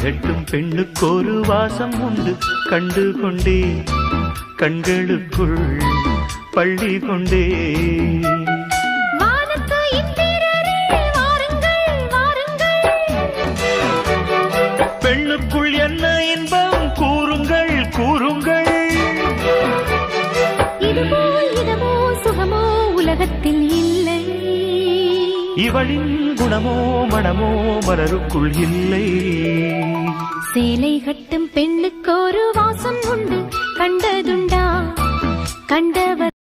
கட்டும் பெண்ணுக்கு ஒரு வாசம் உண்டு கண்டு கொண்டே கண்களுக்குள் பள்ளி கொண்டே பெண்ணுக்குள் என்ன இன்பம் கூறுங்கள் கூறுங்கள் இதமோ சுகமோ உலகத்தில் இல்லை இவளின் குணமோ மனமோ மலருக்குள் இல்லை சேலை கட்டும் பெண்ணுக்கு ஒரு வாசம் உண்டு கண்டதுண்டா கண்டவர்